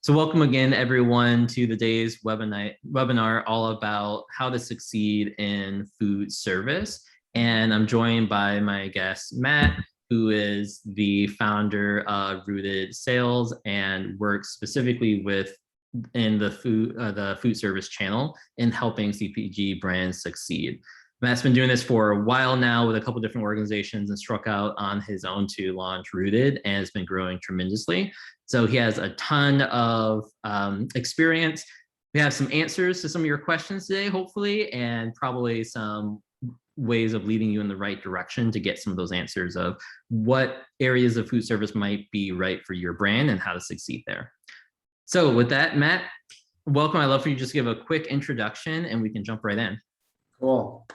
So welcome again, everyone, to the day's webinar all about how to succeed in food service. And I'm joined by my guest, Matt, who is the founder of Rooted Sales and works specifically in the food service channel in helping CPG brands succeed. Matt's been doing this for a while now with a couple different organizations and struck out on his own to launch Rooted, and it's been growing tremendously. So he has a ton of experience. We have some answers to some of your questions today, hopefully, and probably some ways of leading you in the right direction to get some of those answers of what areas of food service might be right for your brand and how to succeed there. So with that, Matt, welcome. I'd love for you to just give a quick introduction and we can jump right in. Cool.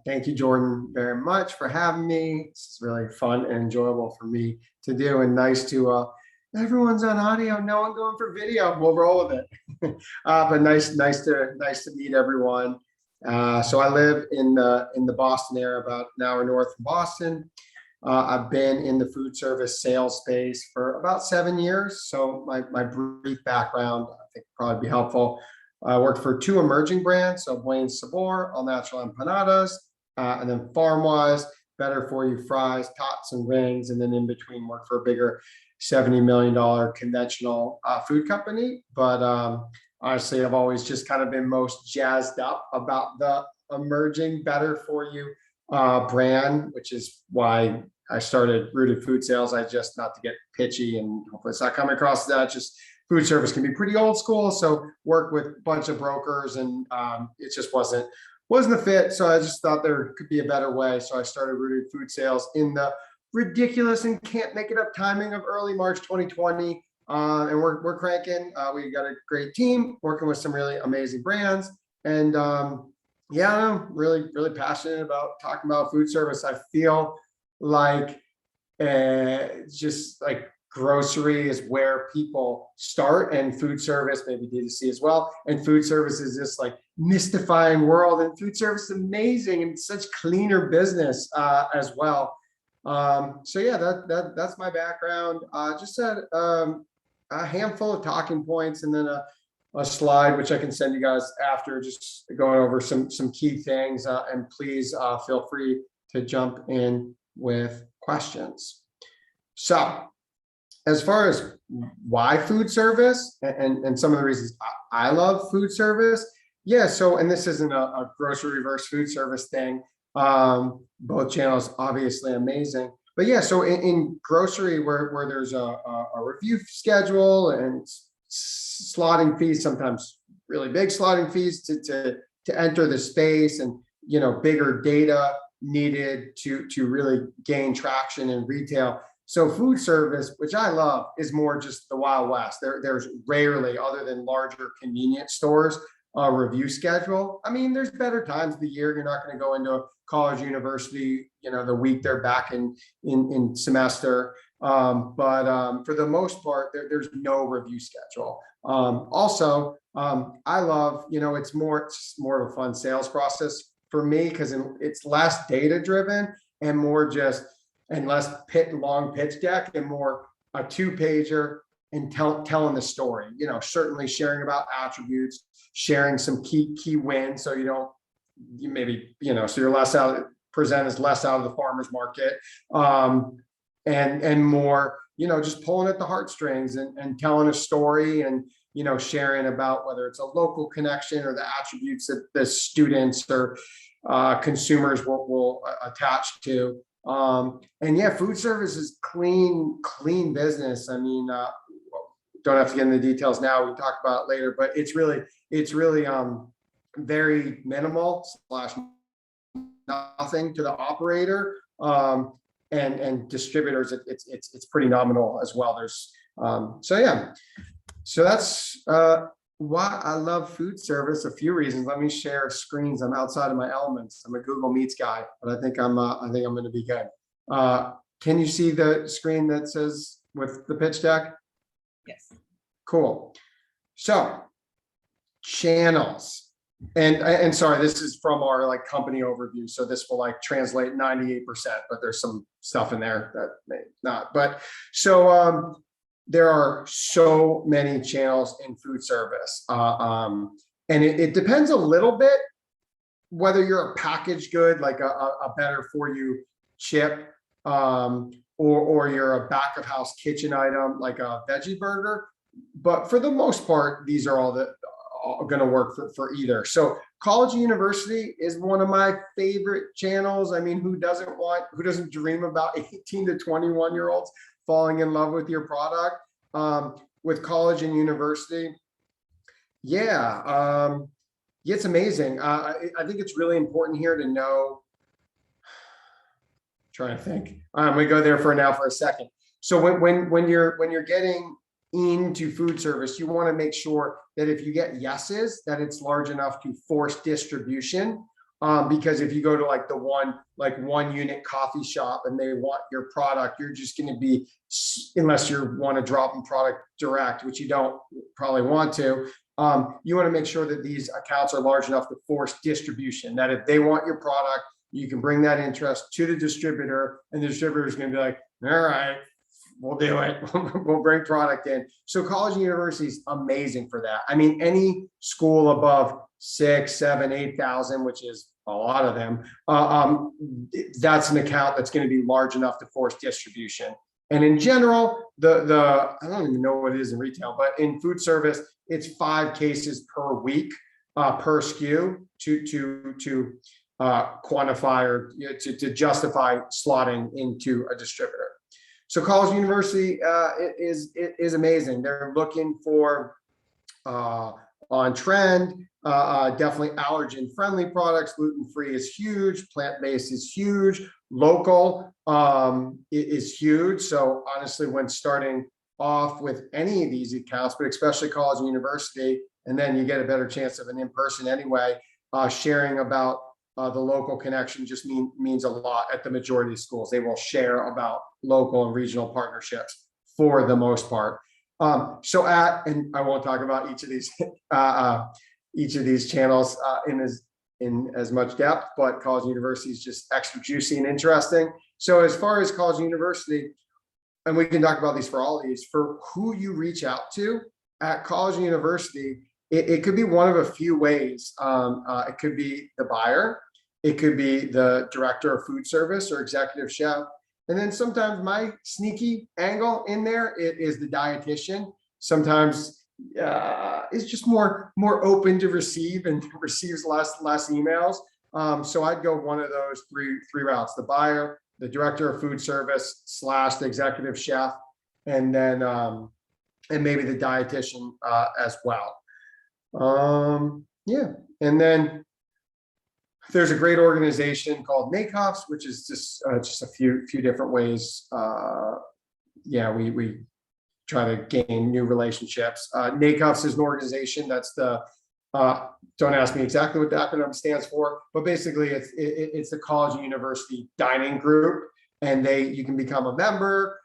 Thank you, Jordan, very much for having me. It's really fun and enjoyable for me to do, and nice to everyone's on audio, no one going for video. We'll roll with it. But nice to meet everyone. So I live in the Boston area, about an hour north of Boston. I've been in the food service sales space for about 7 years. So my brief background, I think, probably be helpful. I worked for 2 emerging brands, so Blaine's Sabor, All Natural Empanadas, and then FarmWise, Better For You Fries, Tots and Rings, and then in between worked for a bigger $70 million conventional food company. But honestly, I've always just kind of been most jazzed up about the emerging Better For You brand, which is why I started Rooted Food Sales. I just, not to get pitchy, and hopefully it's not coming across that, just food service can be pretty old school. So work with a bunch of brokers, and it just wasn't a fit. So I just thought there could be a better way. So I started Rooted Food Sales in the ridiculous and can't make it up timing of early March 2020. And we're cranking. We got a great team working with some really amazing brands. And yeah, I'm really passionate about talking about food service. I feel like just like grocery is where people start, and food service, maybe D2C as well. And food service is this like mystifying world, and food service is amazing and such cleaner business as well. So yeah, that's my background. Just said a handful of talking points, and then a slide which I can send you guys after, just going over some key things. And please feel free to jump in with questions. So as far as why food service and some of the reasons I love food service. Yeah, so, and this isn't a grocery versus food service thing. Both channels obviously amazing. But yeah, so in grocery where there's a review schedule and slotting fees, sometimes really big slotting fees to enter the space, and bigger data needed to really gain traction in retail. So food service, which I love, is more just the Wild West. There's rarely, other than larger convenience stores, a review schedule. I mean, there's better times of the year. You're not going to go into a college, university, the week they're back in semester. But for the most part, there's no review schedule. Also, I love, it's more of a fun sales process for me, because it's less data driven and more just, and less long pitch deck, and more a 2-pager and telling the story, certainly sharing about attributes, sharing some key wins. So so you're less present as less out of the farmer's market, and more, just pulling at the heartstrings and telling a story, and, sharing about whether it's a local connection or the attributes that the students or consumers will attach to. And yeah, food service is clean business. I mean, don't have to get into the details now. We can talk about it later, but it's really very minimal / nothing to the operator. And distributors, it's pretty nominal as well. There's so yeah, so that's why I love food service. A few reasons. Let me share screens. I'm outside of my elements. I'm a Google Meets guy, but I think I'm going to be good. Can you see the screen that says with the pitch deck? Yes. Cool. So channels, and sorry, this is from our company overview, so this will translate 98%, but there's some stuff in there that may not. But so there are so many channels in food service. And it depends a little bit whether you're a packaged good, like a better for you chip, or you're a back of house kitchen item, like a veggie burger. But for the most part, these are all going to work for either. So college and university is one of my favorite channels. I mean, who doesn't dream about 18 to 21-year-olds falling in love with your product? With college and university, it's amazing. I think it's really important here to know. Trying to think. I'm going to go there for a second. So when you're getting into food service, you want to make sure that if you get yeses, that it's large enough to force distribution. Because if you go to like one unit coffee shop and they want your product, you're just going to be, unless you want to drop in product direct, which you don't probably want to. You want to make sure that these accounts are large enough to force distribution, that if they want your product, you can bring that interest to the distributor, and the distributor is going to be like, all right, we'll do it. We'll bring product in. So college and university is amazing for that. I mean, any school above 6, 7, 8,000, which is a lot of them, that's an account that's going to be large enough to force distribution. And in general, I don't even know what it is in retail, but in food service, it's 5 cases per week per SKU to quantify or to justify slotting into a distributor. So college and university is amazing. They're looking for on trend, definitely allergen friendly products. Gluten-free is huge. Plant-based is huge. Local is huge. So honestly, when starting off with any of these accounts, but especially college and university, and then you get a better chance of an in-person anyway, sharing about the local connection just means a lot at the majority of schools. They will share about local and regional partnerships for the most part. And I won't talk about each of these channels in as much depth, but college and university is just extra juicy and interesting. So as far as college and university, and we can talk about these for all of these, for who you reach out to at college and university, it could be one of a few ways. It could be the buyer, it could be the director of food service or executive chef. And then sometimes my sneaky angle in there is the dietitian. Sometimes is just more open to receive and receives less emails. So I'd go one of those three routes: the buyer, the director of food service / the executive chef, and then and maybe the dietitian as well. And then there's a great organization called NACOFS, which is just a few different ways. We try to gain new relationships. NACOFS is an organization that's don't ask me exactly what the acronym stands for, but basically it's the college and university dining group, and you can become a member,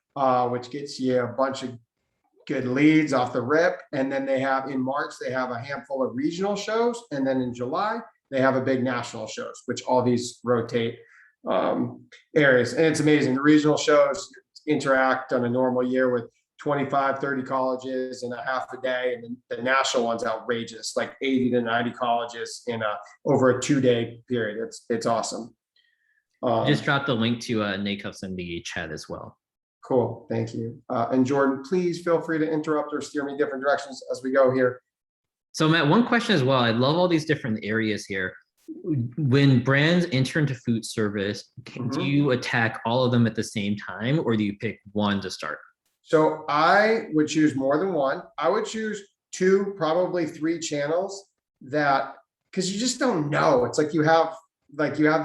which gets you a bunch of good leads off the rip. And then in March, they have a handful of regional shows. And then in July, they have a big national shows, which all these rotate areas. And it's amazing. The regional shows interact on a normal year with 25, 30 colleges in a half a day. And the national one's outrageous, like 80 to 90 colleges over a 2-day period. It's awesome. Just drop the link to NACOFS in the chat as well. Cool, thank you. And Jordan, please feel free to interrupt or steer me different directions as we go here. So Matt, one question as well. I love all these different areas here. When brands enter into food service, do you attack all of them at the same time, or do you pick one to start? So I would choose more than one. I would choose 2, probably 3 channels because you just don't know. It's like you have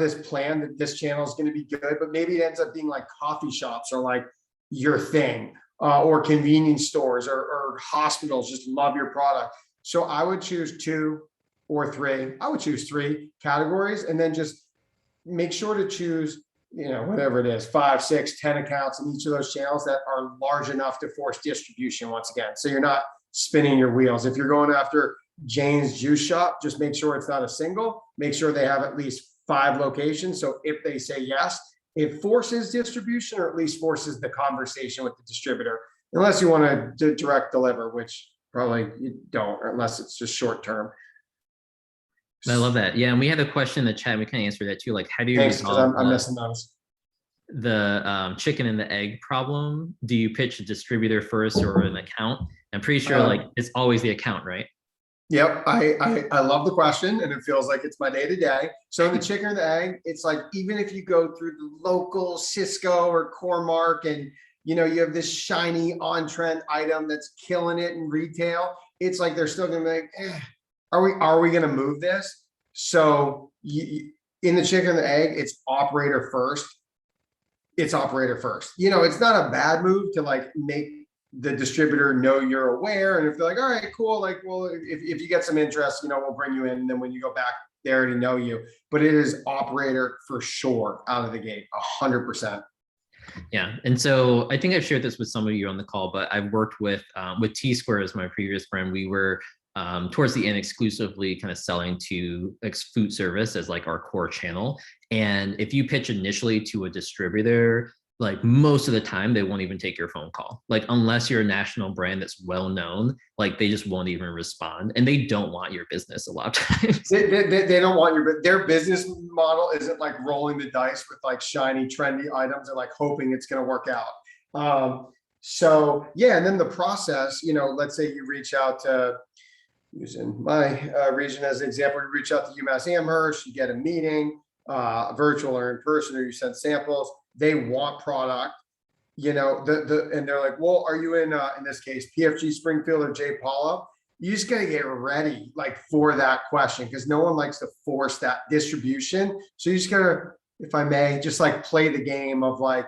this plan that this channel is going to be good, but maybe it ends up being like coffee shops or like your thing, or convenience stores or hospitals just love your product. So I would choose 2 or 3. I would choose 3 categories, and then just make sure to choose, whatever it is, 5, 6, 10 accounts in each of those channels that are large enough to force distribution once again. So you're not spinning your wheels. If you're going after Jane's Juice Shop, just make sure it's not a single. Make sure they have at least 5 locations. So if they say yes, it forces distribution, or at least forces the conversation with the distributor. unless you want to direct deliver, which probably you don't, unless it's just short term. I love that. Yeah, and we had a question in the chat. We can answer that too. Like, how do you Thanks, because resolve I'm missing those. the chicken and the egg problem? Do you pitch a distributor first or an account? I'm pretty sure like it's always the account, right? Yep, I love the question, and it feels like it's my day to day. So in the chicken or the egg, it's like even if you go through the local Cisco or Core-Mark, and you have this shiny on-trend item that's killing it in retail, it's like they're still gonna be like, are we gonna move this? So in the chicken and the egg, it's operator first. It's operator first. It's not a bad move to like make the distributor know you're aware, and if they're like, all right, cool, like, well, if you get some interest, we'll bring you in, and then when you go back, they already know you. But it is operator for sure out of the gate, 100%. Yeah, and so I think I've shared this with some of you on the call, but I've worked with TeaSquares, my previous brand. We were towards the end exclusively kind of selling to food service as like our core channel. And if you pitch initially to a distributor, like most of the time they won't even take your phone call, like unless you're a national brand that's well known, like they just won't even respond, and they don't want your business a lot of times. They don't want their business model isn't like rolling the dice with like shiny trendy items and like hoping it's going to work out. So yeah, and then the process, let's say you reach out to, using my region as an example, you reach out to UMass Amherst, you get a meeting, virtual or in person, or you send samples. They want product, and they're like, well, are you in this case, PFG Springfield or J. Paula? You just got to get ready like for that question, because no one likes to force that distribution. So you just got to, if I may, just like play the game of like,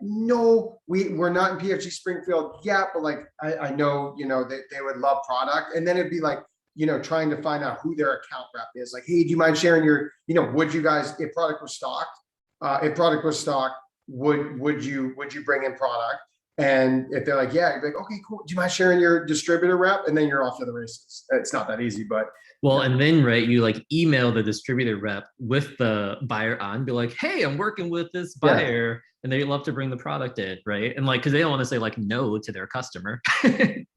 no, we're not in PFG Springfield yet, but like, I know, they would love product. And then it'd be like, trying to find out who their account rep is. Like, hey, do you mind sharing your, would you guys, if product was stocked, would you bring in product? And if they're like, yeah, you'd be like, okay, cool. Do you mind sharing your distributor rep? And then you're off to the races. It's not that easy, but. Well, and then, right, you like email the distributor rep with the buyer on, be like, hey, I'm working with this buyer, and they love to bring the product in, right? And like, because they don't want to say like no to their customer.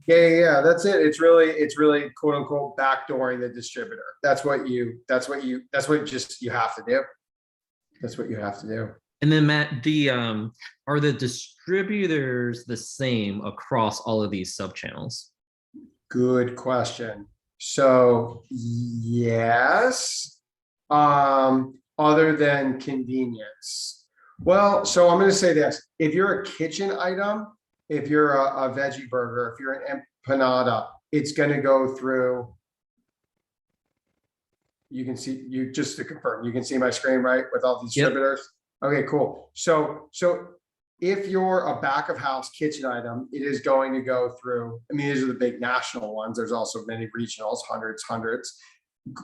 Yeah, that's it. It's really quote unquote backdooring the distributor. That's what you have to do. That's what you have to do. And then Matt, are the distributors the same across all of these sub-channels? Good question. So yes, other than convenience. Well, so I'm going to say this: if you're a kitchen item, if you're a veggie burger, if you're an empanada, it's going to go through. You can see, just to confirm, you can see my screen, right, with all the distributors. Yep. Okay, cool. So if you're a back of house kitchen item, it is going to go through, I mean, these are the big national ones. There's also many regionals, hundreds.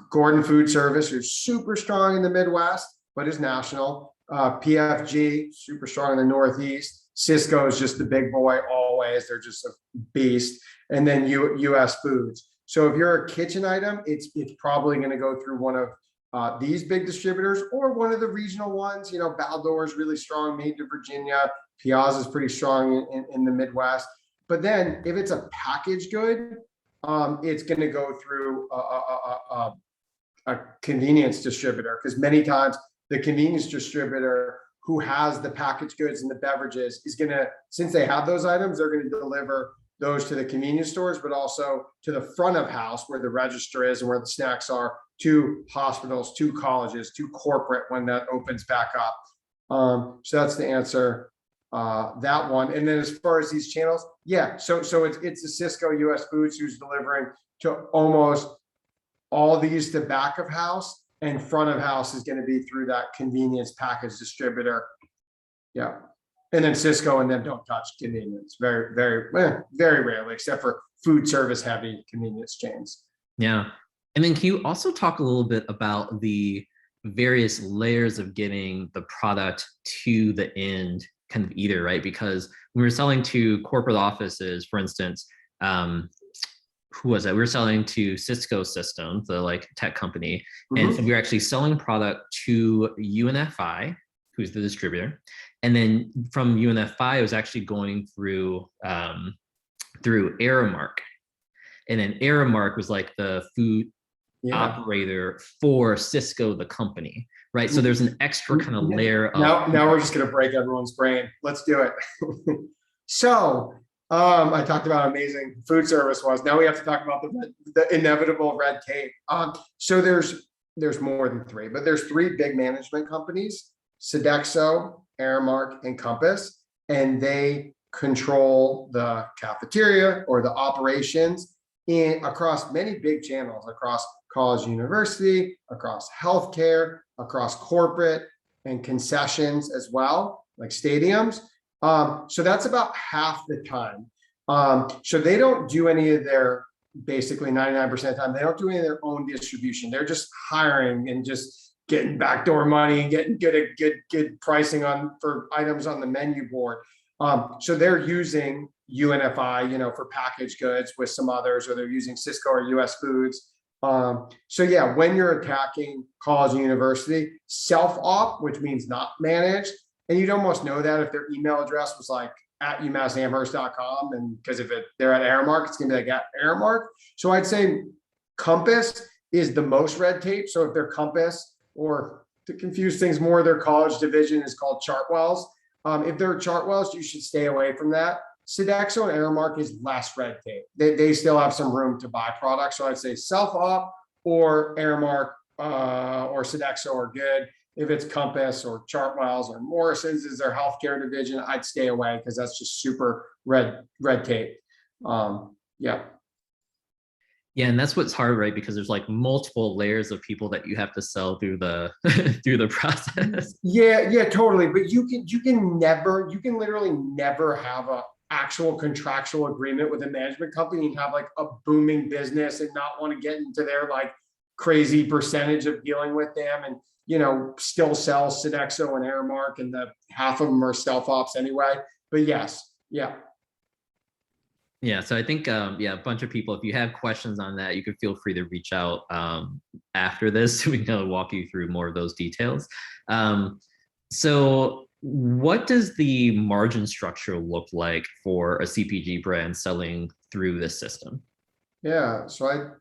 Gordon Foodservice, who's super strong in the Midwest, but is national. PFG, super strong in the Northeast. Cisco is just the big boy always. They're just a beast. And then US Foods. So if you're a kitchen item, it's probably going to go through one of these big distributors, or one of the regional ones. Baldor is really strong, made to Virginia. Piazza is pretty strong in the Midwest. But then if it's a packaged good, it's going to go through a convenience distributor, because many times the convenience distributor who has the packaged goods and the beverages is going to, since they have those items, they're going to deliver those to the convenience stores, but also to the front of house where the register is and where the snacks are, to hospitals, to colleges, to corporate when that opens back up. So that's the answer, that one. And then as far as these channels, yeah, so it's a Cisco US Foods who's delivering to almost all these to back of house, and front of house is going to be through that convenience package distributor. Yeah. And then Cisco and them don't touch convenience very, very, very rarely, except for food service heavy convenience chains. Yeah. And then can you also talk a little bit about the various layers of getting the product to the end kind of either, right? Because when we were selling to corporate offices, for instance, who was it? We were selling to Cisco Systems, the like tech company. And so we were actually selling product to UNFI, who's the distributor. And then from UNFI, it was actually going through Aramark. And then Aramark was like the food operator for Cisco, the company, right? So there's an extra kind of layer of now we're just gonna break everyone's brain. Let's do it. So I talked about how amazing food service was. Now we have to talk about the inevitable red tape. So there's more than three, but there's three big management companies: Sodexo, Aramark, and Compass, and they control the cafeteria or the operations across many big channels, across college, university, across healthcare, across corporate and concessions as well, like stadiums. So that's about half the time. So they don't do any of their, basically 99% of the time, they don't do any of their own distribution. They're just hiring and just getting backdoor money and getting good pricing for items on the menu board. So they're using UNFI, for packaged goods with some others, or they're using Cisco or US Foods. So yeah, when you're attacking college and university, self-op, which means not managed, and you'd almost know that if their email address was like at UMassAmherst.com, and because if they're at Aramark, it's gonna be like at Aramark. So I'd say Compass is the most red tape. So if they're Compass, or to confuse things more, their college division is called Chartwells. If they're Chartwells, you should stay away from that. Sodexo and Aramark is less red tape. They still have some room to buy products. So I'd say self-op or Aramark or Sodexo are good. If it's Compass or Chartwells or Morrison's is their healthcare division, I'd stay away because that's just super red tape. Yeah. Yeah, and that's what's hard, right? Because there's like multiple layers of people that you have to sell through the through the process. Yeah, totally. But you can literally never have a actual contractual agreement with a management company and have like a booming business and not want to get into their like crazy percentage of dealing with them, and still sell Sodexo and Aramark, and the half of them are self-ops anyway. But yes, yeah. Yeah, so I think a bunch of people, if you have questions on that, you could feel free to reach out after this so we can kind of walk you through more of those details. So what does the margin structure look like for a CPG brand selling through this system? Yeah, so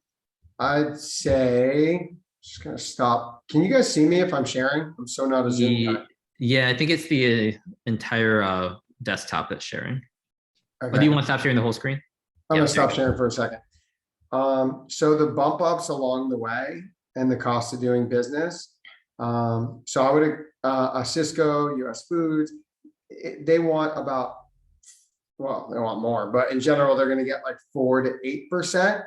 I'd say, just gonna stop. Can you guys see me if I'm sharing? I'm so not a Zoom guy. Yeah, I think it's the entire desktop that's sharing. Okay. Oh, do you want to stop sharing the whole screen? I'm gonna stop sharing for a second. So the bump ups along the way and the cost of doing business. So I would a Cisco, US Foods, they want about, well, they want more, but in general, they're going to get like 4 to 8%.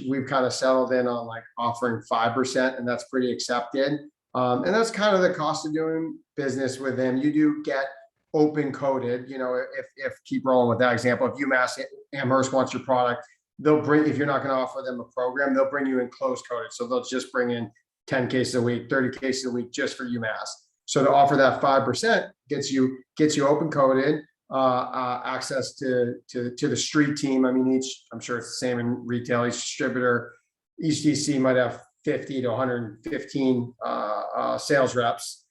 We've kind of settled in on like offering 5%, and that's pretty accepted. And that's kind of the cost of doing business with them. You do get open coded, if keep rolling with that example, if UMass Amherst wants your product, they'll bring, if you're not going to offer them a program, they'll bring you in closed coded. So they'll just bring in 10 cases a week, 30 cases a week just for UMass. So to offer that 5% gets you open coded, access to the street team. I mean, I'm sure it's the same in retail. Each distributor, each DC might have 50 to 115 sales reps.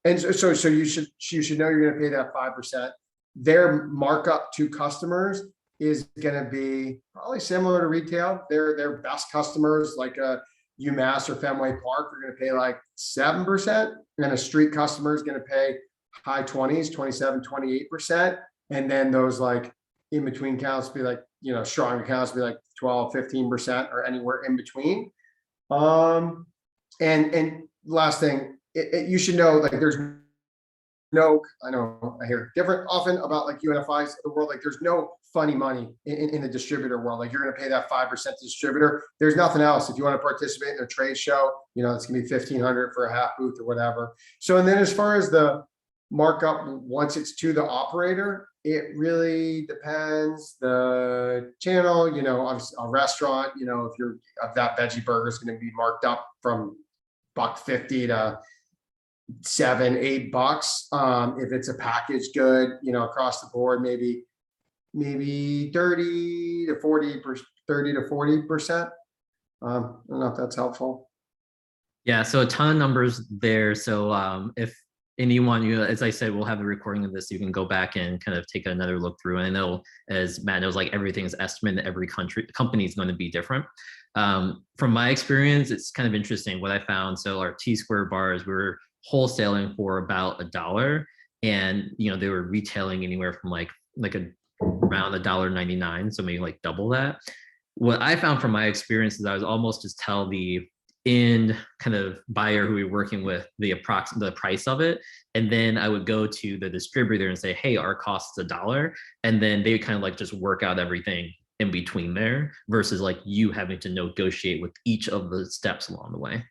And so you should know you're going to pay that 5%. Their markup to customers is going to be probably similar to retail. Their best customers, like a UMass or Fenway Park, are going to pay like 7%, and a street customer is going to pay high 20s, 27, 28%. And then those like in between accounts be like, strong accounts be like 12, 15% or anywhere in between. And last thing, you should know, like, there's no, I know I hear different often about like UNFIs of the world, like there's no funny money in the distributor world. Like, you're going to pay that 5% to distributor. There's nothing else. If you want to participate in their trade show, it's going to be $1,500 for a half booth or whatever. So, and then as far as the markup, once it's to the operator, it really depends the channel. Obviously a restaurant, if you're that veggie burger is going to be marked up from $1.50 to $7, $8. If it's a packaged good, across the board, maybe 30 to 40%. I don't know if that's helpful. Yeah, so a ton of numbers there. So if anyone, as I said, we'll have the recording of this. So you can go back and kind of take another look through. And I know, as Matt knows, like everything is estimated. Every company is going to be different. From my experience, it's kind of interesting what I found. So our TeaSquare bars, we were wholesaling for about $1, and they were retailing anywhere from around $1.99, so maybe like double that. What I found from my experience is I was almost just tell the end kind of buyer who we were working with the price of it, and then I would go to the distributor and say, hey, our cost is $1, and then they would kind of like just work out everything in between there, versus like you having to negotiate with each of the steps along the way.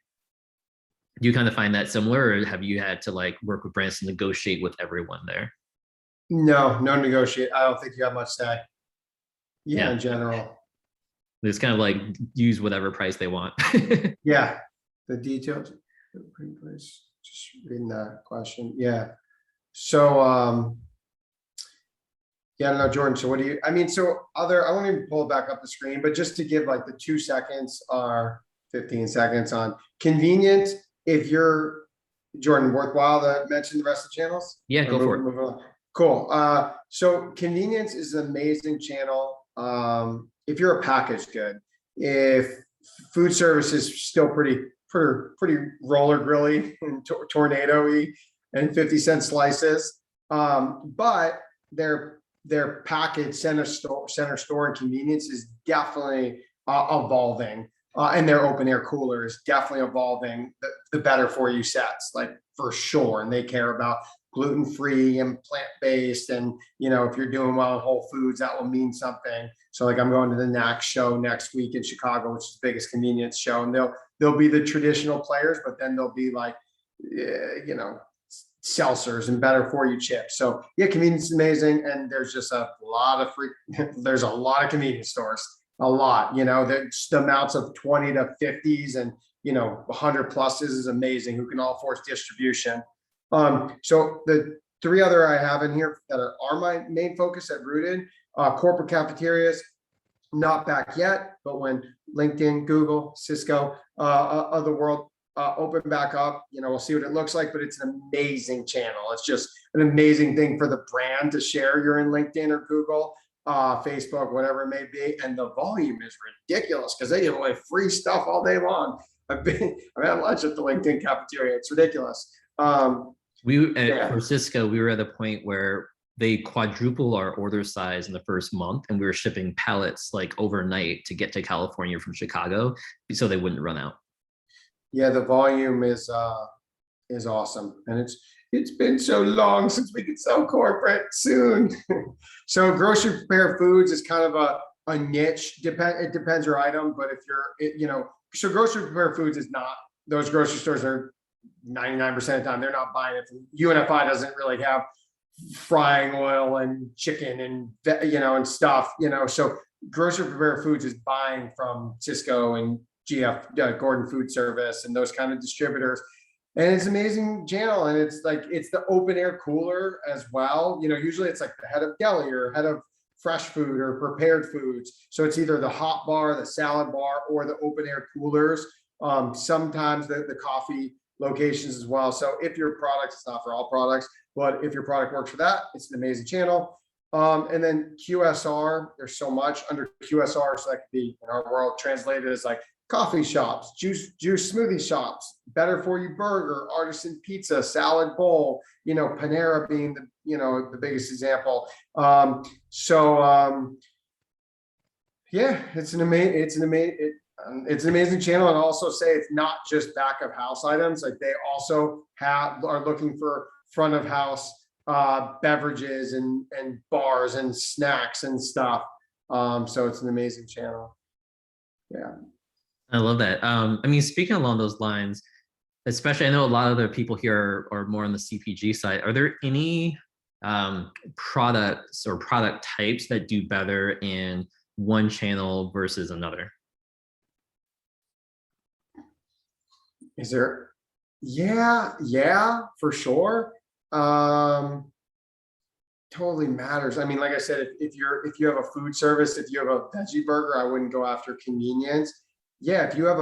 Do you kind of find that similar, or have you had to like work with brands to negotiate with everyone there? No, no negotiate. I don't think you have much say. Yeah, Yeah, in general. it's kind of like use whatever price they want. Yeah, the details. Just reading that question. Yeah. So, yeah, I don't know, Jordan. So what do you, I mean, so I won't even pull it back up the screen, but just to give like the 2 seconds or 15 seconds on convenience, if you're, Jordan, worthwhile to mention the rest of the channels? Yeah, Or go for it. move on? Cool. So convenience is an amazing channel. If you're a packaged good, if food service is still pretty roller grilly and tornado-y and 50-cent slices, but their package center store and convenience is definitely evolving, and their open air cooler is definitely evolving the better for you sets, like for sure. And they care about gluten-free and plant-based, and if you're doing well in Whole Foods, that will mean something. So like I'm going to the NAC show next week in Chicago, which is the biggest convenience show, and they'll be the traditional players, but then they'll be like seltzers and better for you chips. So yeah, convenience is amazing, and there's just a lot of there's a lot of convenience stores, a lot. There's the amounts of 20 to 50s and 100 pluses is amazing, who can all force distribution. So the three other I have in here that are my main focus at Rooted, corporate cafeterias, not back yet, but when LinkedIn, Google, Cisco of the world open back up, we'll see what it looks like, but it's an amazing channel. It's just an amazing thing for the brand to share. You're in LinkedIn or Google, Facebook, whatever it may be. And the volume is ridiculous because they give away free stuff all day long. I've had lunch at the LinkedIn cafeteria. It's ridiculous. For Cisco, we were at a point where they quadrupled our order size in the first month, and we were shipping pallets like overnight to get to California from Chicago so they wouldn't run out. Yeah, the volume is awesome, and it's been so long since we could sell corporate. Soon. So grocery prepared foods is kind of a niche. It depends your item, but if you're so grocery prepared foods is not, those grocery stores are 99% of the time they're not buying it. UNFI doesn't really have frying oil and chicken and and stuff. So grocery prepared foods is buying from Cisco and GF Gordon Food Service and those kind of distributors. And it's an amazing channel, and it's the open air cooler as well. Usually it's like the head of deli or head of fresh food or prepared foods. So it's either the hot bar, the salad bar, or the open air coolers. Sometimes the coffee locations as well. So if your product, it's not for all products, but if your product works for that, it's an amazing channel. And then QSR, there's so much under QSR. So that could be, in our world, translated as like coffee shops, juice smoothie shops, better for you burger, artisan pizza, salad bowl, Panera being the biggest example. Yeah, it's an amazing channel. And also say it's not just back of house items. Like they also are looking for front of house beverages and bars and snacks and stuff. So it's an amazing channel. Yeah. I love that. Speaking along those lines, especially I know a lot of the people here are more on the CPG side. Are there any products or product types that do better in one channel versus another? Is there? Yeah, for sure. Totally matters. I mean, like I said, if you have a food service, if you have a veggie burger, I wouldn't go after convenience. Yeah, if you have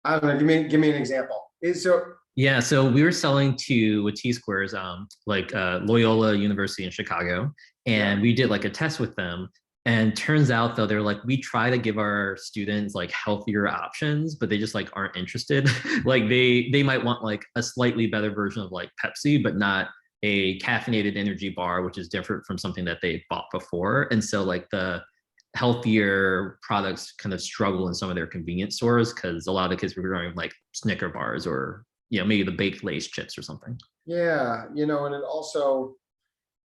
I don't know. Give me an example. Yeah, so we were selling to with TeaSquares, Loyola University in Chicago, Yeah. and we did like a test with them. And turns out though, they're like, we try to give our students like healthier options, but they just like aren't interested. Like they might want like a slightly better version of like Pepsi, but not a caffeinated energy bar, which is different from something that they bought before. And so like the healthier products kind of struggle in some of their convenience stores because a lot of the kids were growing like Snicker bars or maybe the baked Lay's chips or something. Yeah. And it also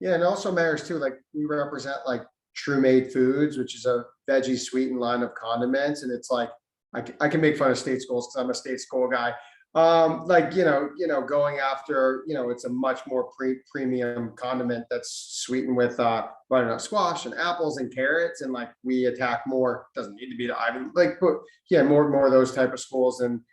matters too. Like we represent like True Made Foods, which is a veggie sweetened line of condiments. And it's like, I can make fun of state schools because I'm a state school guy. Going after, it's a much more premium condiment that's sweetened with butternut squash and apples and carrots. And like we attack more, doesn't need to be the Ivy, like, but yeah, more of those type of schools than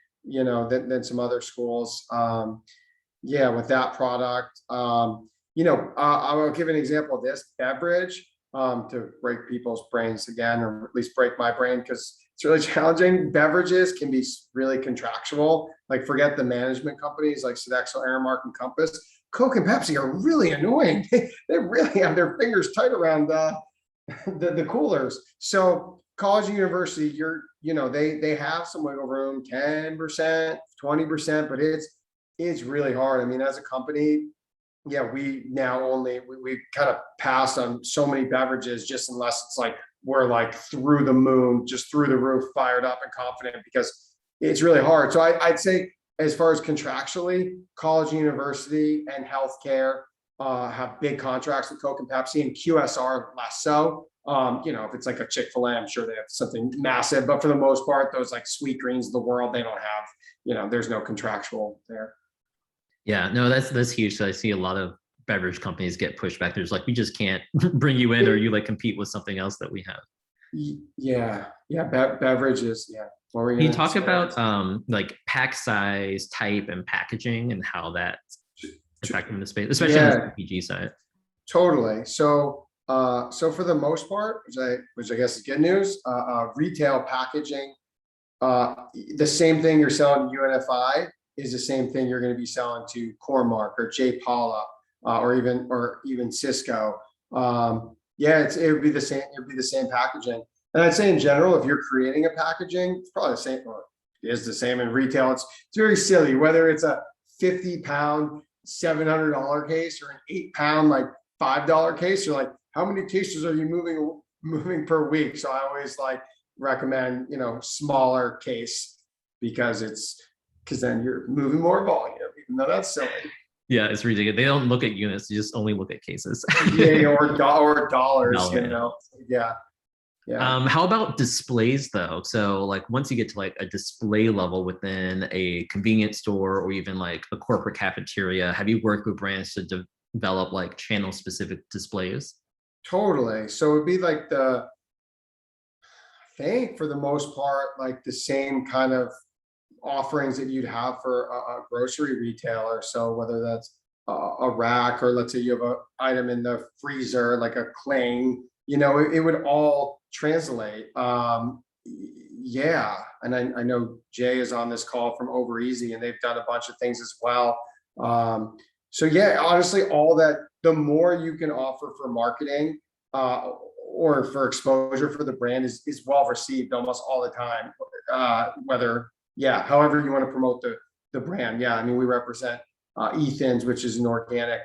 some other schools. With that product. I will give an example of this beverage to break people's brains again, or at least break my brain because it's really challenging. Beverages can be really contractual. Like forget the management companies like Sodexo, Aramark, and Compass. Coke and Pepsi are really annoying. They really have their fingers tight around the coolers. So college and university, they have some wiggle room, 10%, 20%, but it's really hard. I mean, as a company, we kind of passed on so many beverages just unless it's like we're like through the moon, just through the roof, fired up and confident because it's really hard. So I'd say as far as contractually, college, university, and healthcare have big contracts with Coke and Pepsi, and QSR less so. If it's like a Chick-fil-A, I'm sure they have something massive, but for the most part, those like Sweet Greens of the world, they don't have, there's no contractual there. Yeah, no, that's huge. So I see a lot of beverage companies get pushed back. There's like, we just can't bring you in, or you like compete with something else that we have. Beverages. Yeah. What were you Can you gonna talk say? about like pack size, type, and packaging, and how that's affecting the space, especially on the CPG side? Totally. So for the most part, which I guess is good news, retail packaging, the same thing you're selling to UNFI is the same thing you're going to be selling to Cormark or J. Paula, or even Cisco. It would be the same. It would be the same packaging. And I'd say in general, if you're creating a packaging, it's probably the same. Or it is the same in retail. It's very silly whether it's a 50-pound $700 case or an 8-pound like $5 case. You're like, how many cases are you moving per week? So I always like recommend smaller case because then you're moving more volume, even though that's silly. Yeah, it's ridiculous. They don't look at units; they just only look at cases. or dollars. Yeah. How about displays though? So like once you get to like a display level within a convenience store or even like a corporate cafeteria, have you worked with brands to develop like channel specific displays? Totally. So it'd be like I think for the most part, like the same kind of offerings that you'd have for a grocery retailer. So whether that's a rack, or let's say you have an item in the freezer, like a cling, it would all translate. And I know Jay is on this call from Over Easy, and they've done a bunch of things as well. Honestly, all that, the more you can offer for marketing or for exposure for the brand is well received almost all the time. However you want to promote the brand. I mean, we represent Ethan's, which is an organic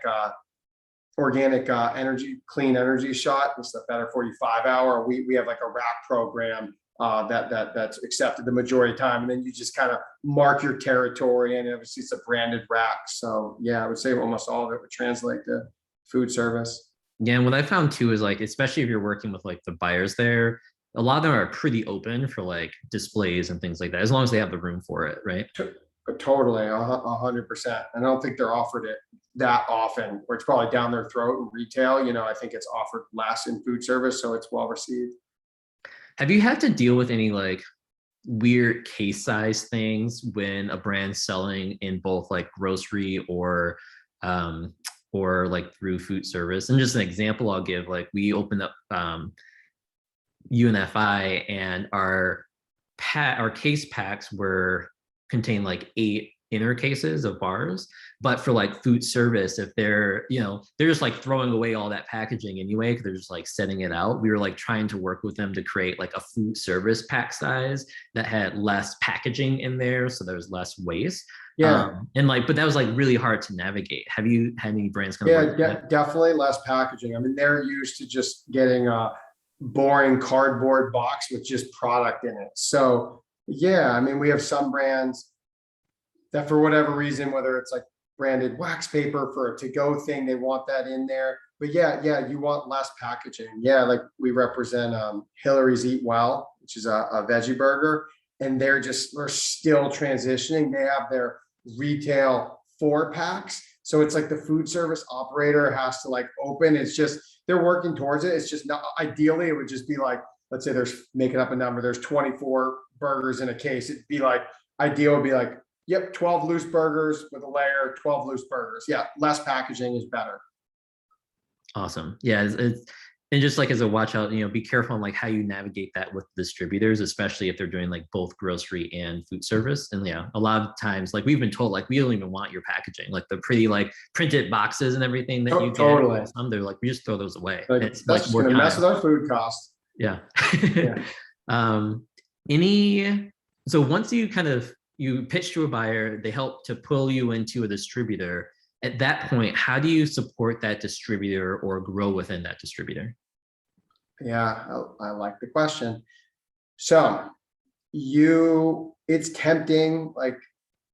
energy, clean energy shot. It's the Better 45 hour. We have like a rack program that's accepted the majority of the time, and then you just kind of mark your territory, and obviously it's a branded rack. So I would say almost all of it would translate to food service. Yeah, and what I found too is like, especially if you're working with like the buyers there, a lot of them are pretty open for like displays and things like that, as long as they have the room for it, right? Totally, 100%. I don't think they're offered it that often, or it's probably down their throat in retail. I think it's offered less in food service, so it's well received. Have you had to deal with any like weird case size things when a brand's selling in both like grocery or like through food service? And just an example I'll give, like we opened up UNFI, and our case packs were contain like 8 inner cases of bars. But for like food service, if they're, they're just like throwing away all that packaging anyway, because they're just like setting it out. We were like trying to work with them to create like a food service pack size that had less packaging in there, so there's less waste. Yeah. And like, but that was like really hard to navigate. Have you had any brands kind of work Definitely less packaging. I mean, they're used to just getting a boring cardboard box with just product in it. So yeah, I mean, we have some brands that for whatever reason, whether it's like branded wax paper for a to-go thing, they want that in there. But yeah, you want less packaging. Yeah, like we represent Hillary's Eat Well, which is a veggie burger, and they're still transitioning. They have their retail 4-packs. So it's like the food service operator has to like open. It's just, they're working towards it. It's just not, ideally it would just be like, let's say there's, making up a number, there's 24 burgers in a case. It'd be like, ideal would be like, yep, 12 loose burgers with a layer, 12 loose burgers. Yeah, less packaging is better. Awesome. Yeah, and just like as a watch out, be careful on like how you navigate that with distributors, especially if they're doing like both grocery and food service. And yeah, a lot of times, like we've been told, like we don't even want your packaging, like the pretty like printed boxes and everything that you get. Totally. Some they're like, we just throw those away. Like, it's that's just gonna mess with our food costs. Yeah. Yeah. So once you pitch to a buyer, they help to pull you into a distributor. At that point, how do you support that distributor or grow within that distributor? Yeah, I like the question. So it's tempting, like,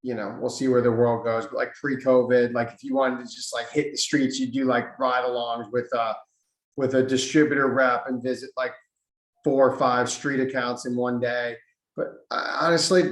we'll see where the world goes, but like pre-COVID, like if you wanted to just like hit the streets, you do like ride-alongs with a distributor rep and visit like 4 or 5 street accounts in one day. But honestly,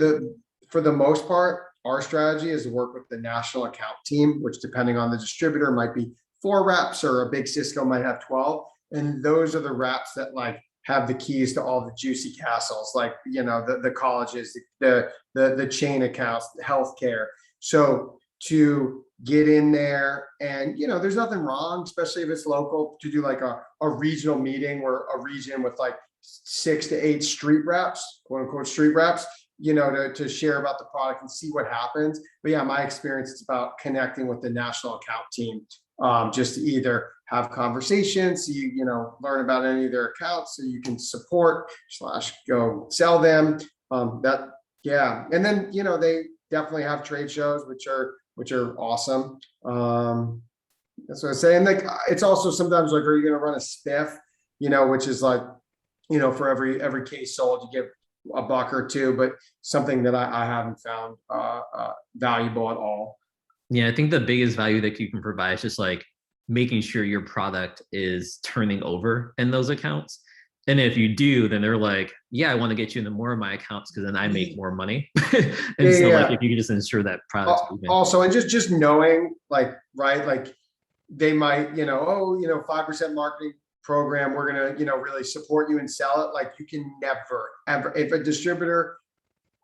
for the most part, our strategy is to work with the national account team, which depending on the distributor might be 4 reps, or a big Cisco might have 12. And those are the reps that like have the keys to all the juicy castles, like, the colleges, the chain accounts, the healthcare. So to get in there and, there's nothing wrong, especially if it's local, to do like a regional meeting where a region with like 6 to 8 street reps, quote unquote street reps, to share about the product and see what happens. But yeah, my experience, it's about connecting with the national account team, just to either have conversations, so learn about any of their accounts, so you can support / go sell them. And then they definitely have trade shows, which are awesome. That's what I'm saying. Like, it's also sometimes like, are you going to run a spiff, which is like, for every case sold, you get $1 or $2, but something that I haven't found valuable at all. Yeah, I think the biggest value that you can provide is just like making sure your product is turning over in those accounts. And if you do, then they're like, yeah, I want to get you into more of my accounts because then I make more money. And so like if you can just ensure that product also, and just knowing, like, right, like they might, 5% marketing program, we're gonna really support you and sell it. Like, you can never ever, if a distributor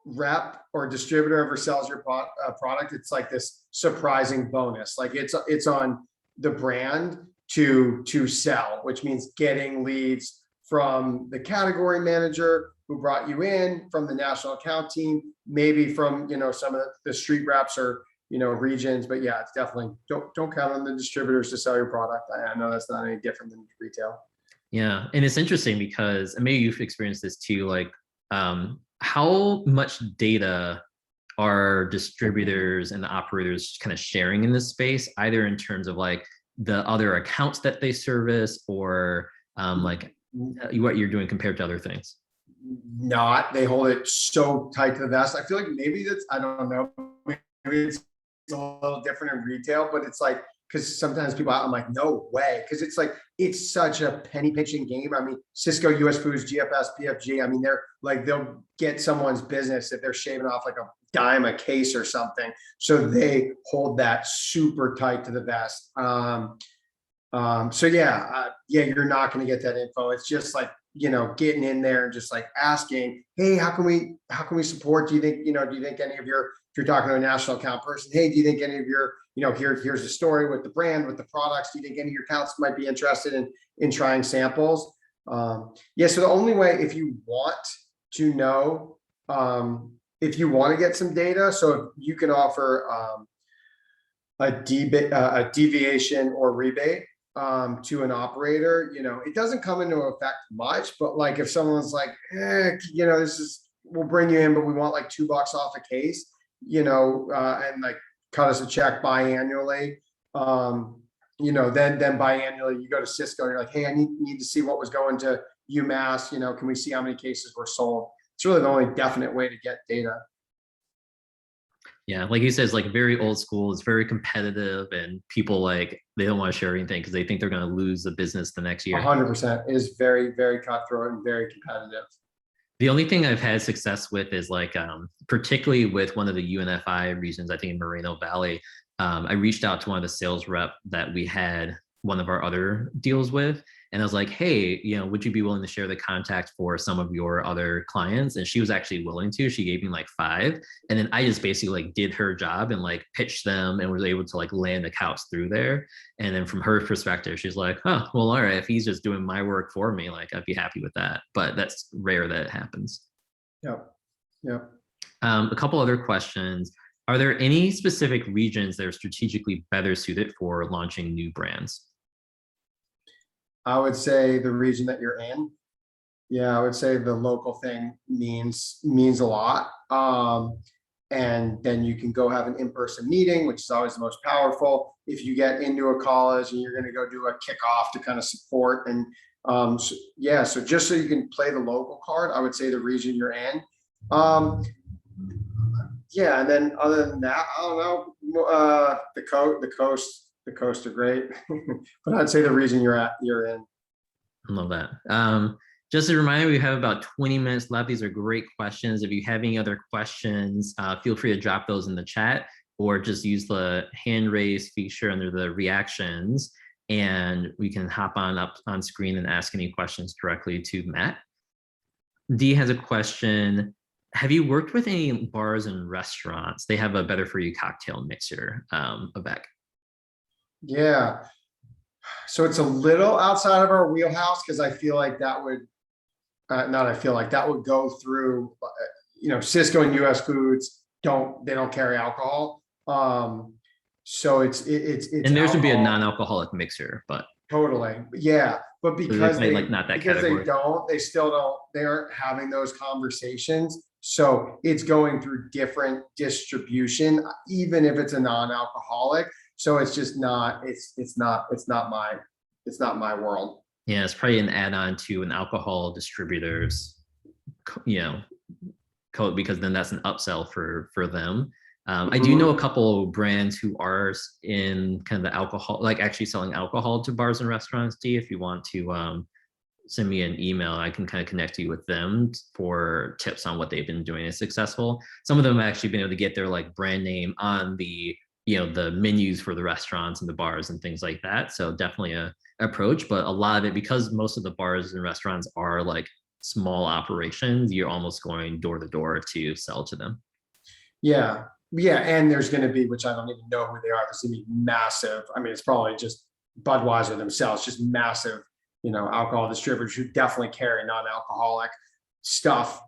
rep or distributor ever sells your product, it's like this surprising bonus. Like, it's on the brand to sell, which means getting leads from the category manager who brought you in, from the national account team, maybe from some of the street reps or regions. But yeah, it's definitely, don't count on the distributors to sell your product. I know that's not any different than retail. Yeah, and it's interesting because, and maybe you've experienced this too, like how much data are distributors and the operators kind of sharing in this space, either in terms of like the other accounts that they service, or like what you're doing compared to other things? They hold it so tight to the vest. I feel like maybe that's, I don't know, maybe it's a little different in retail, but it's like, because sometimes people, I'm like, no way, because it's like, it's such a penny pinching game. I mean, Cisco, US Foods, GFS, PFG, I mean, they're like, they'll get someone's business if they're shaving off like a dime a case or something. So they hold that super tight to the vest. So yeah, you're not going to get that info. It's just like, getting in there and just like asking, hey, how can we support? Do you think any of your, if you're talking to a national account person, hey, do you think any of your, here's the story with the brand, with the products, do you think any of your accounts might be interested in trying samples? So the only way, if you want to know, if you want to get some data, so if you can offer a deviation or rebate to an operator, it doesn't come into effect much, but like if someone's like, we'll bring you in, but we want like $2 off a case, and like cut us a check biannually. Then biannually you go to Cisco and you're like, hey, I need to see what was going to UMass, can we see how many cases were sold? It's really the only definite way to get data. Yeah, like you said, it's like very old school. It's very competitive, and people they don't want to share anything because they think they're going to lose the business the next year. 100% is very, very cutthroat and very competitive. The only thing I've had success with is particularly with one of the UNFI regions, I think in Moreno Valley, I reached out to one of the sales rep that we had one of our other deals with. And I was like, hey, would you be willing to share the contact for some of your other clients? And she was actually willing to. She gave me 5. And then I just basically did her job and pitched them and was able to land accounts through there. And then from her perspective, she's like, oh, well, all right, if he's just doing my work for me, I'd be happy with that. But that's rare that it happens. Yep. Yep. A couple other questions. Are there any specific regions that are strategically better suited for launching new brands? I would say the region that you're in. Yeah, I would say the local thing means a lot. And then you can go have an in-person meeting, which is always the most powerful. If you get into a college and you're going to go do a kickoff to kind of support and so just so you can play the local card, I would say the region you're in. Yeah, and then other than that, I don't know. The coast are great, but I'd say the region you're in. I love that. Just a reminder, we have about 20 minutes left. These are great questions. If you have any other questions, feel free to drop those in the chat or just use the hand raise feature under the reactions, and we can hop up on screen and ask any questions directly to Matt. Dee has a question. Have you worked with any bars and restaurants? They have a better for you cocktail mixer, Vivek. Yeah. So it's a little outside of our wheelhouse because I feel like that would, that would go through, Cisco and US Foods don't carry alcohol. So it's and theirs would be a non-alcoholic mixer, but totally. Yeah. But because they not that because category. they aren't having those conversations. So it's going through different distribution, even if it's a non-alcoholic. So it's just not, it's not my world. Yeah, it's probably an add-on to an alcohol distributor's, code, because then that's an upsell for them. I do know a couple of brands who are in kind of the alcohol, actually selling alcohol to bars and restaurants. Dee, if you want to send me an email, I can kind of connect you with them for tips on what they've been doing is successful. Some of them have actually been able to get their brand name on the the menus for the restaurants and the bars and things like that. So definitely a approach, but a lot of it, because most of the bars and restaurants are small operations, you're almost going door to door to sell to them. Yeah. Yeah. And there's going to be, which I don't even know who they are, there's going to be massive. I mean, it's probably just Budweiser themselves, just massive, alcohol distributors who definitely carry non-alcoholic stuff,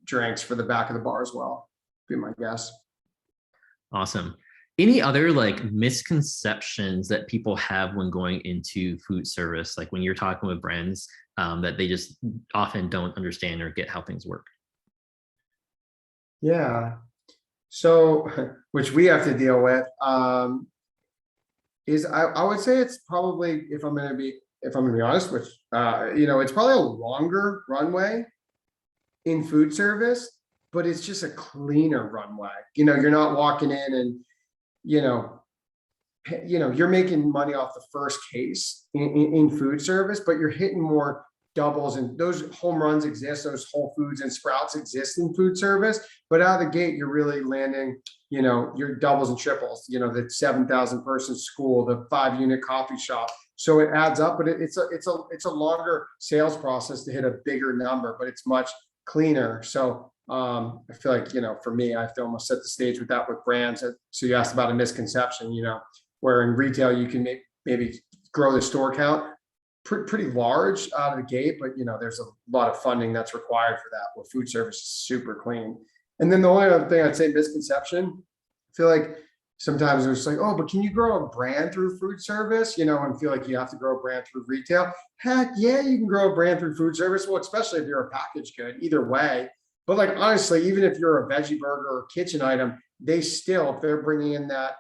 drinks for the back of the bar as well, be my guess. Awesome. Any other misconceptions that people have when going into food service, when you're talking with brands that they just often don't understand or get how things work? Yeah. So, which we have to deal with, is I would say it's probably, if I'm going to be honest, which it's probably a longer runway in food service, but it's just a cleaner runway. You're not walking in and you're making money off the first case in food service, but you're hitting more doubles, and those home runs exist. Those Whole Foods and Sprouts exist in food service, but out of the gate, you're really landing, your doubles and triples, the 7,000 person school, the 5-unit coffee shop. So it adds up, but it's a longer sales process to hit a bigger number, but it's much cleaner. So I feel like, for me, I have to almost set the stage with that with brands. So you asked about a misconception, where in retail, you can maybe grow the store count pretty large out of the gate, but there's a lot of funding that's required for that. Where food service is super clean. And then the only other thing I'd say, misconception, I feel like sometimes it's like, oh, but can you grow a brand through food service? And feel like you have to grow a brand through retail. Heck yeah, you can grow a brand through food service. Well, especially if you're a packaged good, either way. But like, honestly, even if you're a veggie burger or kitchen item, they still, if they're bringing in that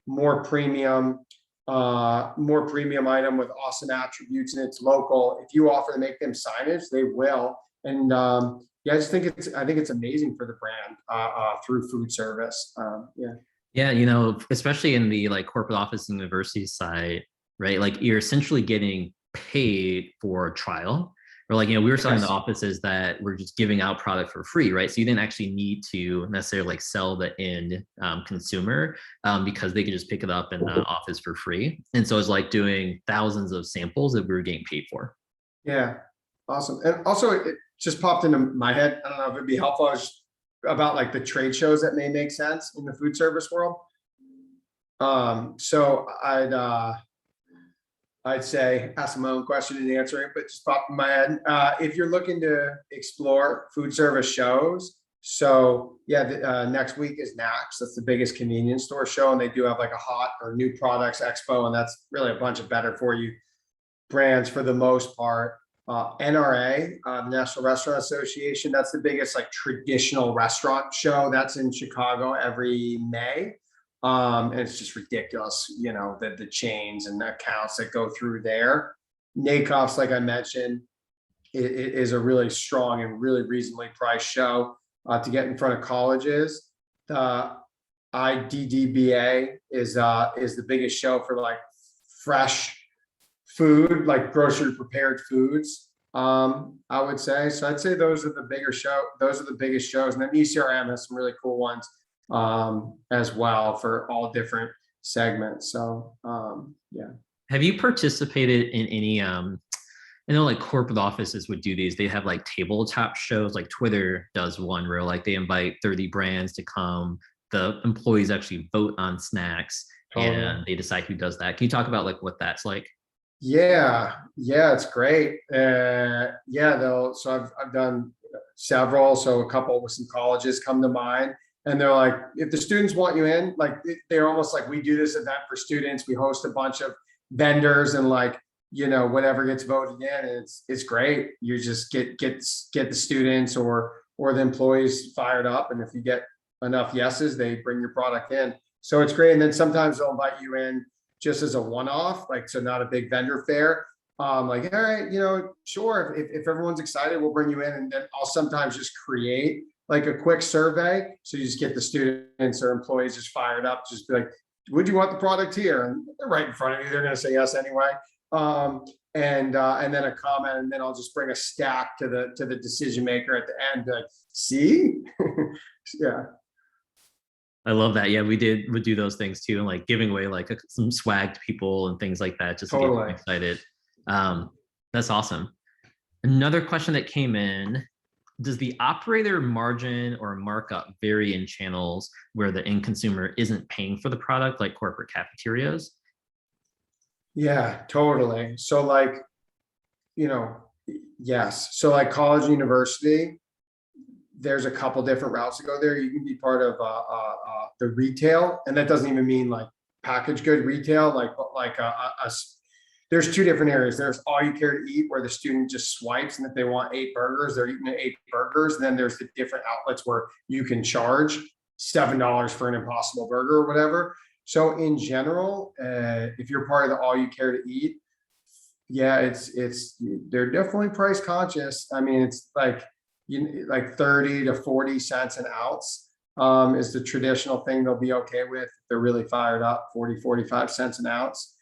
more premium item with awesome attributes and it's local, if you offer to make them signage, they will. And yeah, I think it's amazing for the brand through food service. Yeah, especially in the like corporate office and university side, right? Like you're essentially getting paid for trial. Or like, we were selling the offices that we're just giving out product for free, right? So you didn't actually need to necessarily like sell the end consumer because they could just pick it up in the office for free. And so it's like doing thousands of samples that we were getting paid for. Yeah, awesome. And also it just popped into my head. I don't know if it'd be helpful about like the trade shows that may make sense in the food service world. So I'd say ask my own question and answer it, but just popped in my head. If you're looking to explore food service shows, so yeah, next week is NACS. That's the biggest convenience store show, and they do have like a hot or new products expo, and that's really a bunch of better for you brands for the most part. NRA, the National Restaurant Association, that's the biggest like traditional restaurant show. That's in Chicago every May. And it's just ridiculous, the chains and the accounts that go through there. NACOF's, like I mentioned, it is a really strong and really reasonably priced show to get in front of colleges. The IDDBA is the biggest show for like fresh food, like grocery prepared foods. I would say. So I'd say those are the biggest shows. And then ECRM has some really cool ones as well for all different segments. So yeah. Have you participated in any I know like corporate offices would do these. They have like tabletop shows, like Twitter does one where like they invite 30 brands to come. The employees actually vote on snacks and they decide who does that. Can you talk about like what that's like? Yeah, it's great. So I've done several. So a couple with some colleges come to mind, and they're like, if the students want you in, like they're almost like, we do this event for students. We host a bunch of vendors, and like whatever gets voted in, and it's great. You just get the students or the employees fired up, and if you get enough yeses, they bring your product in. So it's great. And then sometimes they'll invite you in just as a one-off, like, so not a big vendor fair. Like, all right, sure. If everyone's excited, we'll bring you in. And then I'll sometimes just create like a quick survey. So you just get the students or employees just fired up, just be like, would you want the product here? And they're right in front of you. They're going to say yes anyway. And then a comment, and then I'll just bring a stack to the decision maker at the end. Like, see, yeah. I love that. Yeah, would do those things too, and like giving away like some swag to people and things like that, just to get them excited. That's awesome. Another question that came in: does the operator margin or markup vary in channels where the end consumer isn't paying for the product, like corporate cafeterias? Yeah, totally. So like, yes. So like college and university, there's a couple different routes to go there. You can be part of the retail, and that doesn't even mean like packaged good retail. There's two different areas. There's all you care to eat, where the student just swipes, and if they want 8 burgers, they're eating 8 burgers. And then there's the different outlets where you can charge $7 for an Impossible Burger or whatever. So in general, if you're part of the all you care to eat, yeah, they're definitely price conscious. I mean, it's like, like 30 to 40 cents an ounce is the traditional thing they'll be okay with. They're really fired up, 40, 45 cents an ounce.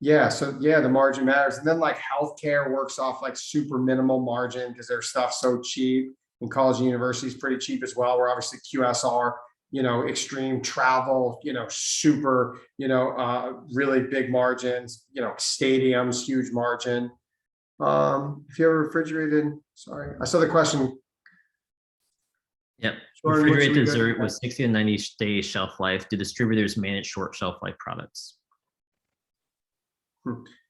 Yeah, so yeah, the margin matters. And then like healthcare works off like super minimal margin because their stuff's so cheap. And college and university is pretty cheap as well. We're obviously QSR, extreme travel, super, really big margins, stadiums, huge margin. If you have a refrigerated, sorry, I saw the question. Yep. Refrigerated dessert with 60 to 90 day shelf life. Do distributors manage short shelf life products?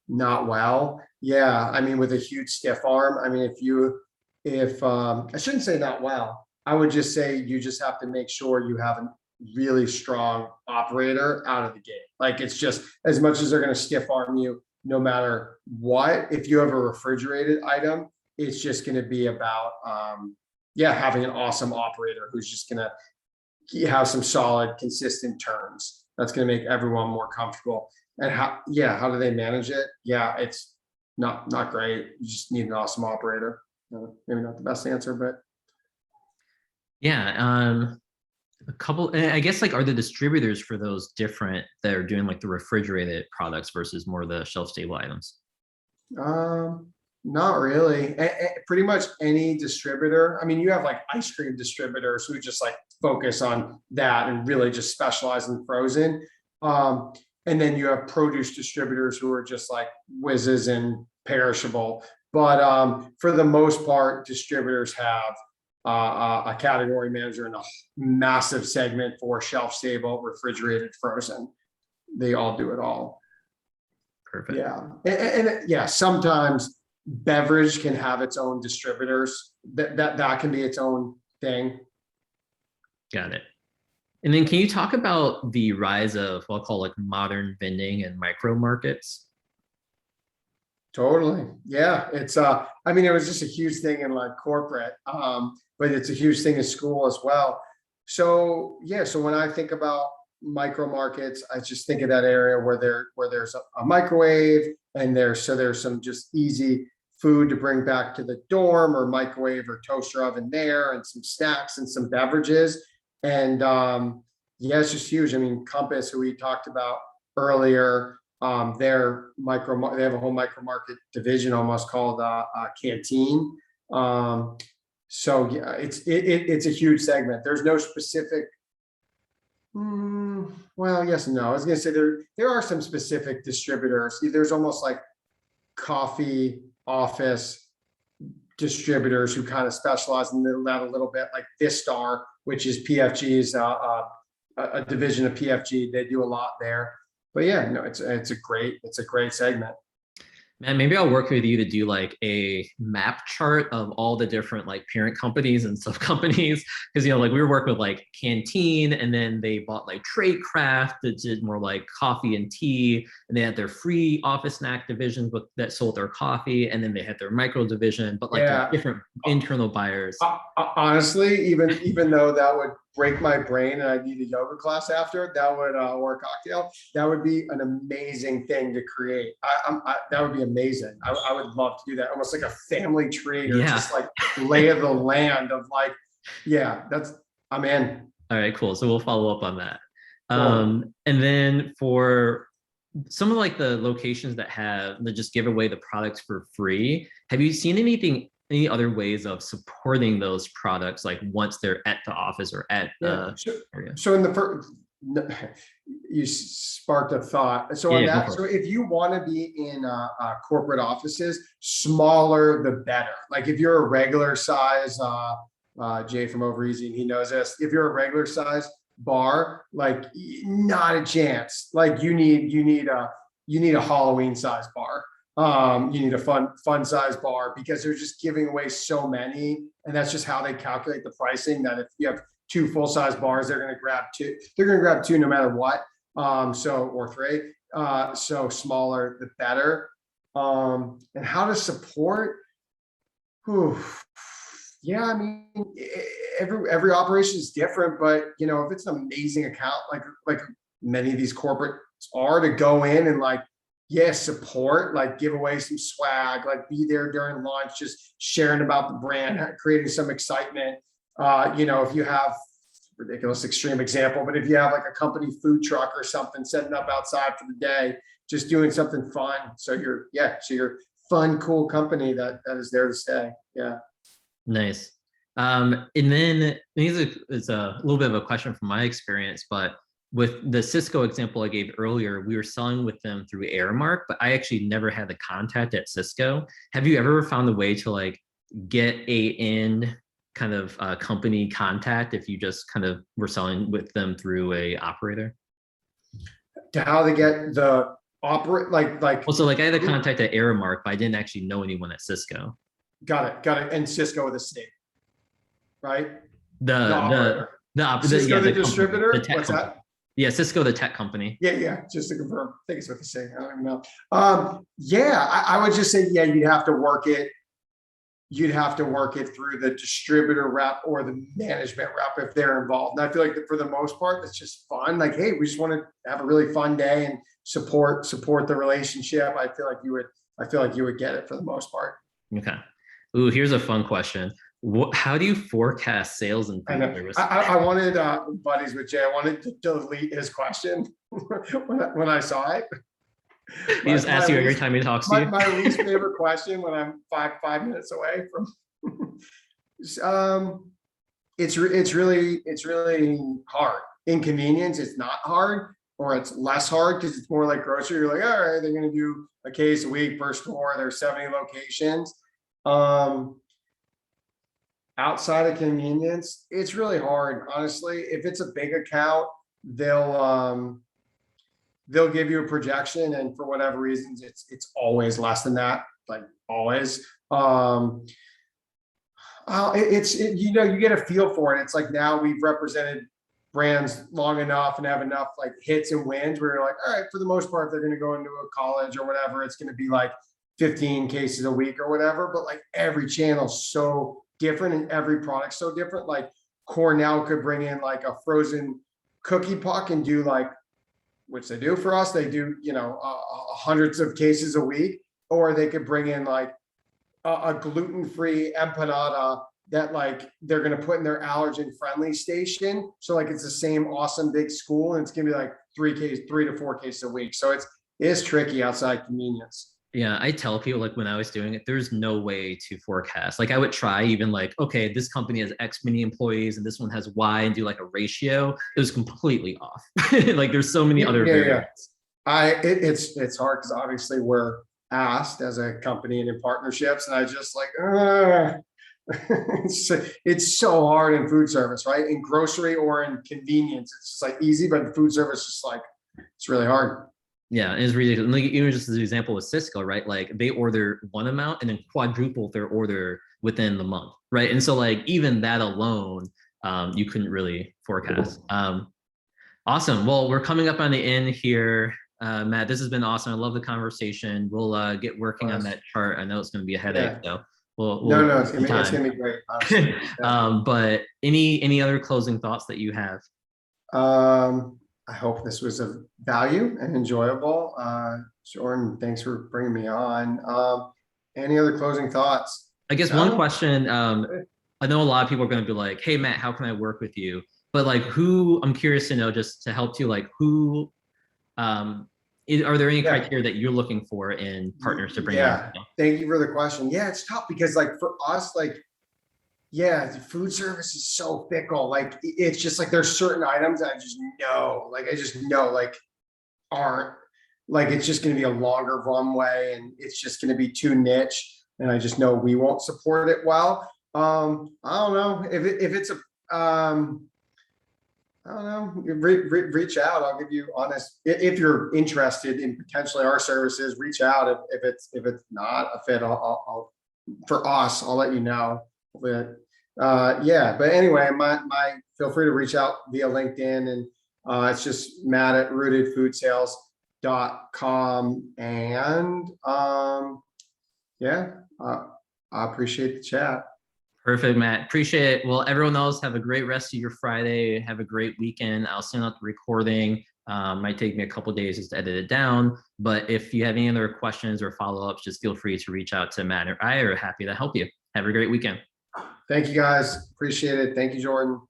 Not well. Yeah. I mean, with a huge stiff arm, I mean, if you if I shouldn't say not well, I would just say you just have to make sure you have a really strong operator out of the gate. Like it's just as much as they're going to stiff arm you, no matter what. If you have a refrigerated item, it's just going to be about yeah, having an awesome operator who's just going to have some solid, consistent turns. That's going to make everyone more comfortable. And how, yeah, how do they manage it? Yeah, it's not great. You just need an awesome operator. Maybe not the best answer, but Yeah. A couple, I guess, like, are the distributors for those different that are doing like the refrigerated products versus more the shelf stable items? not really. Pretty much any distributor. I mean, you have like ice cream distributors who just like focus on that and really just specialize in frozen. And then you have produce distributors who are just like whizzes and perishable. But for the most part, distributors have a category manager and a massive segment for shelf stable, refrigerated, frozen. They all do it all. Perfect. Yeah. And yeah, sometimes beverage can have its own distributors. That can be its own thing. Got it. And then can you talk about the rise of what I'll call like modern vending and micro markets? Totally. Yeah. It's I mean, it was just a huge thing in like corporate, but it's a huge thing in school as well. So yeah, so when I think about micro markets, I just think of that area where there's a microwave and there's some just easy food to bring back to the dorm, or microwave or toaster oven there, and some snacks and some beverages. And yeah, it's just huge. I mean, Compass, who we talked about earlier, they have a whole micro market division almost called Canteen. So yeah, it's a huge segment. There's no specific. Well, yes and no. I was going to say there are some specific distributors. There's almost like coffee office distributors who kind of specialize in that a little bit, like Vistar, which is PFG's a division of PFG. They do a lot there. But yeah, no, it's a great segment. Man, maybe I'll work with you to do like a map chart of all the different like parent companies and sub companies. Because, you know, like we were working with like Canteen, and then they bought like Tradecraft that did more like coffee and tea. And they had their free office snack divisions that sold their coffee. And then they had their micro division, but like Yeah. different internal buyers. Honestly, even though that would break my brain and I need a yoga class after, that would or a cocktail, that would be an amazing thing to create. That would be amazing. I would love to do that, almost like a family tree, or just like lay of the land of like, yeah, I'm in. All right, cool. So we'll follow up on that. Cool. And then for some of like the locations that just give away the products for free, have you seen any other ways of supporting those products, like once they're at the office or at the area? So in the first, you sparked a thought. So on that, so if you want to be in corporate offices, smaller the better. Like if you're a regular size, Jay from Over Easy, he knows this. If you're a regular size bar, like not a chance. Like you need a Halloween size bar. You need a fun size bar, because they're just giving away so many, and that's just how they calculate the pricing. That if you have two full size bars, they're going to grab two. They're going to grab two no matter what. Or three. So smaller the better. And how to support? Whew. Yeah, I mean, every operation is different, but you know, if it's an amazing account, like many of these corporates are, to go in and like, yeah, support, like give away some swag, like be there during lunch, just sharing about the brand, creating some excitement. You know, if you have ridiculous extreme example, but if you have like a company food truck or something setting up outside for the day, just doing something fun. So you're fun, cool company that is there to stay. Yeah. Nice. And then it's a little bit of a question from my experience, but with the Cisco example I gave earlier, we were selling with them through Airmark, but I actually never had the contact at Cisco. Have you ever found a way to like get in kind of company contact if you just kind of were selling with them through a operator? To how they get the operate, like also, like I had a contact at Airmark, but I didn't actually know anyone at Cisco. Got it. And Cisco the same, right? The The operator. yeah, Cisco the the company, distributor. the tech What's company. that? Yeah, Cisco, the tech company. Yeah. Just to confirm. I think it's what they're saying. I don't even know. Yeah, I would just say, yeah, you'd have to work it. You'd have to work it through the distributor rep or the management rep if they're involved. And I feel like that for the most part, it's just fun. Like, hey, we just want to have a really fun day and support the relationship. I feel like you would get it for the most part. Okay. Ooh, here's a fun question. How do you forecast sales in I food know. service? I wanted buddies with Jay. I wanted to delete his question when I saw it. He just asks you every time he talks to you. My least favorite question when I'm five minutes away from. It's really hard. Inconvenience, it's not hard, or it's less hard because it's more like grocery. You're like, all right, they're going to do a case a week per store. There's 70 locations. Outside of convenience, it's really hard. Honestly, if it's a big account, they'll give you a projection, and for whatever reasons, it's always less than that, like always. You get a feel for it. It's like now we've represented brands long enough and have enough like hits and wins where you're like, all right, for the most part, if they're going to go into a college or whatever, it's going to be like 15 cases a week or whatever. But like every channel's so different and every product's so different. Like Cornell could bring in like a frozen cookie puck and do like, which they do for us, they do, hundreds of cases a week, or they could bring in like a gluten-free empanada that like they're going to put in their allergen friendly station. So like it's the same awesome big school, and it's going to be like 3 to 4 cases a week. So it is tricky outside convenience. Yeah, I tell people like when I was doing it, there's no way to forecast. Like I would try even like, okay, this company has X many employees and this one has Y, and do like a ratio. It was completely off. Like there's so many other variables. It's hard because obviously we're asked as a company and in partnerships, and I just like, it's so hard in food service, right? In grocery or in convenience, it's just like easy, but in food service, it's just like, it's really hard. Yeah, it's ridiculous. Like even just as an example with Cisco, right? Like they order one amount and then quadruple their order within the month, right? And so like even that alone, you couldn't really forecast. Awesome. Well, we're coming up on the end here. Matt, this has been awesome. I love the conversation. We'll get working on that chart. I know it's going to be a headache, so no, it's gonna be great. But any other closing thoughts that you have? I hope this was of value and enjoyable. Jordan, thanks for bringing me on. Any other closing thoughts? I guess one question. I know a lot of people are going to be like, "Hey, Matt, how can I work with you?" But like, I'm curious to know, just to help you, like, who, are there any criteria that you're looking for in partners to bring on? Thank you for the question. Yeah, it's tough because like for us, like, the food service is so fickle. Like it's just like there's certain items that I just know like aren't, like it's just going to be a longer runway and it's just going to be too niche, and I just know we won't support it well. I don't know if it's a I don't know. Reach out. I'll give you honest. If you're interested in potentially our services, reach out. If it's not a fit, I'll for us, I'll let you know. But but anyway, my feel free to reach out via LinkedIn, and it's just Matt at rootedfoodsales.com. And I appreciate the chat. Perfect, Matt. Appreciate it. Well, everyone else, have a great rest of your Friday. Have a great weekend. I'll send out the recording. Might take me a couple days just to edit it down. But if you have any other questions or follow-ups, just feel free to reach out to Matt or I are happy to help you. Have a great weekend. Thank you, guys. Appreciate it. Thank you, Jordan.